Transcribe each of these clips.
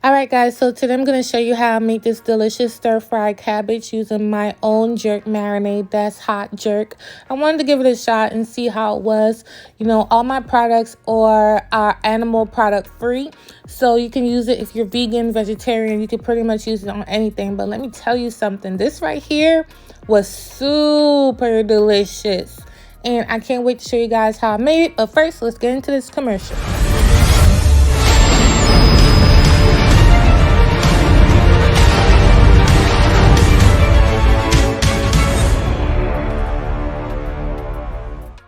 All right, guys, so today I'm going to show you how I make this delicious stir-fried cabbage using my own jerk marinade. That's hot jerk. I wanted to give it a shot and see how it was. You know, all my products are animal product free, so you can use it if you're vegan, vegetarian. You can pretty much use it on anything. But let me tell you something. This right here was super delicious, and I can't wait to show you guys how I made it. But first, let's get into this commercial.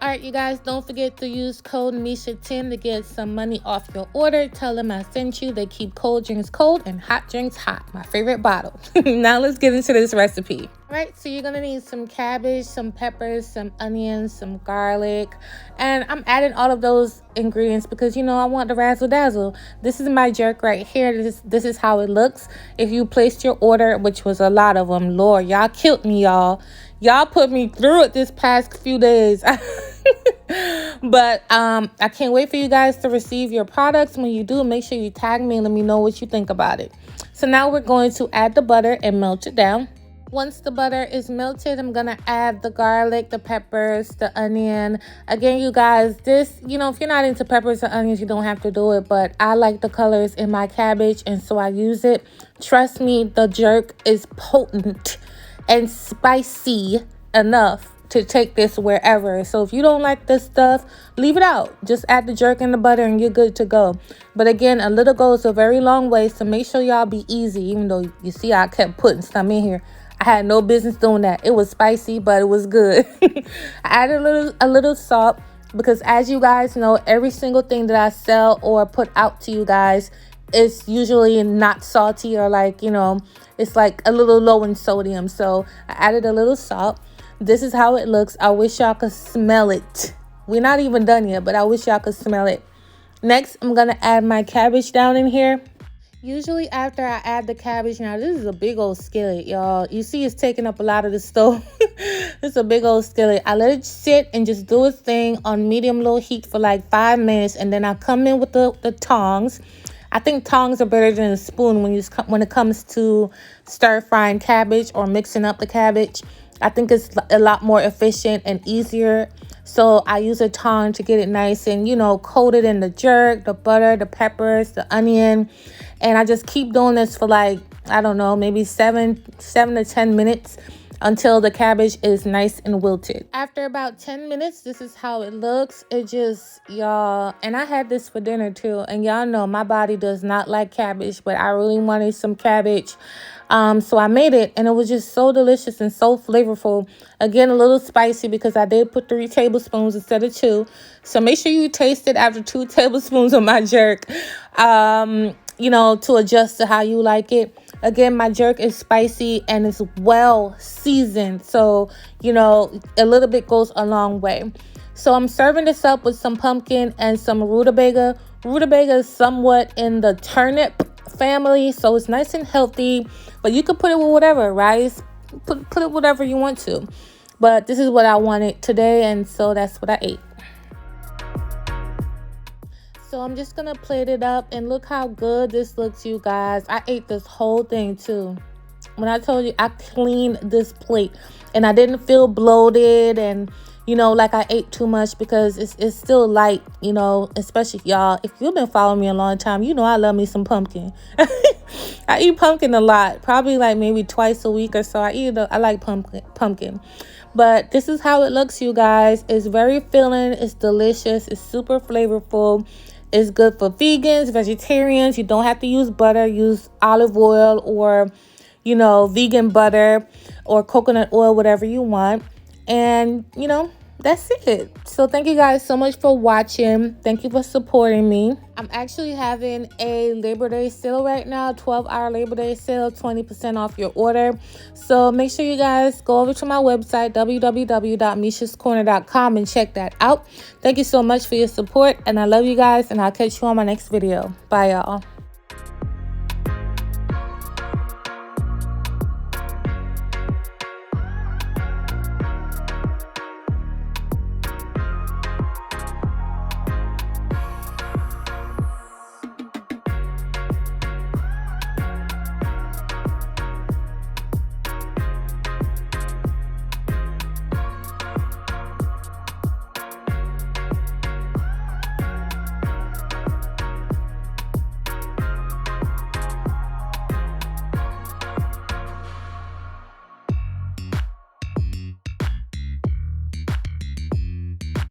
Alright, you guys, don't forget to use code Misha10 to get some money off your order. Tell them I sent you. They keep cold drinks cold and hot drinks hot. My favorite bottle. Now let's get into this recipe. Alright, so you're going to need some cabbage, some peppers, some onions, some garlic. And I'm adding all of those ingredients because, you know, I want the razzle dazzle. This is my jerk right here. This is how it looks. If you placed your order, which was a lot of them, Lord, y'all killed me, y'all. Y'all put me through it this past few days. But I can't wait for you guys to receive your products. When you do, make sure you tag me and let me know what you think about it. So now we're going to add the butter and melt it down. Once the butter is melted, I'm going to add the garlic, the peppers, the onion. Again, you guys, this, you know, if you're not into peppers or onions, you don't have to do it. But I like the colors in my cabbage, and so I use it. Trust me, the jerk is potent and spicy enough to take this wherever. So if you don't like this stuff, leave it out. Just add the jerk and the butter and you're good to go. But again, a little goes a very long way, so make sure y'all be easy. Even though you see I kept putting some in here, I had no business doing that. It was spicy, but it was good. I added a little salt because, as you guys know, every single thing that I sell or put out to you guys, it's usually not salty, or like, you know, it's like a little low in sodium. So I added a little salt. This is how it looks. I wish y'all could smell it. We're not even done yet, but I wish y'all could smell it. Next, I'm going to add my cabbage down in here. Usually after I add the cabbage, now this is a big old skillet, y'all. You see it's taking up a lot of the stove. It's a big old skillet. I let it sit and just do its thing on medium-low heat for like 5 minutes. And then I come in with the tongs. I think tongs are better than a spoon when it comes to stir-frying cabbage or mixing up the cabbage. I think it's a lot more efficient and easier. So I use a tong to get it nice and, you know, coated in the jerk, the butter, the peppers, the onion. And I just keep doing this for like, I don't know, maybe 7 to 10 minutes until the cabbage is nice and wilted. After about 10 minutes, this is how it looks. It just, y'all, and I had this for dinner too. And y'all know my body does not like cabbage, but I really wanted some cabbage. So I made it, and it was just so delicious and so flavorful. Again, a little spicy because I did put 3 tablespoons instead of 2. So make sure you taste it after 2 tablespoons of my jerk, you know, to adjust to how you like it. Again, my jerk is spicy and it's well seasoned. So, you know, a little bit goes a long way. So I'm serving this up with some pumpkin and some rutabaga. Rutabaga is somewhat in the turnip family, so it's nice and healthy. But you could put it with whatever, rice. Put it whatever you want to. But this is what I wanted today, and so that's what I ate. So I'm just going to plate it up, and look how good this looks, you guys. I ate this whole thing too. When I told you I cleaned this plate, and I didn't feel bloated and, you know, like I ate too much, because it's still light, you know, especially y'all. If you've been following me a long time, you know I love me some pumpkin. I eat pumpkin a lot, probably like maybe twice a week or so. I like pumpkin. But this is how it looks, you guys. It's very filling. It's delicious. It's super flavorful. It's good for vegans, vegetarians. You don't have to use butter. Use olive oil or, you know, vegan butter or coconut oil, whatever you want. And, you know, that's it. So thank you guys so much for watching. Thank you for supporting me. I'm actually having a Labor Day sale right now, 12-hour Labor Day sale, 20% off your order. So make sure you guys go over to my website, www.mishascorner.com, and check that out. Thank you so much for your support, and I love you guys, and I'll catch you on my next video. Bye, y'all.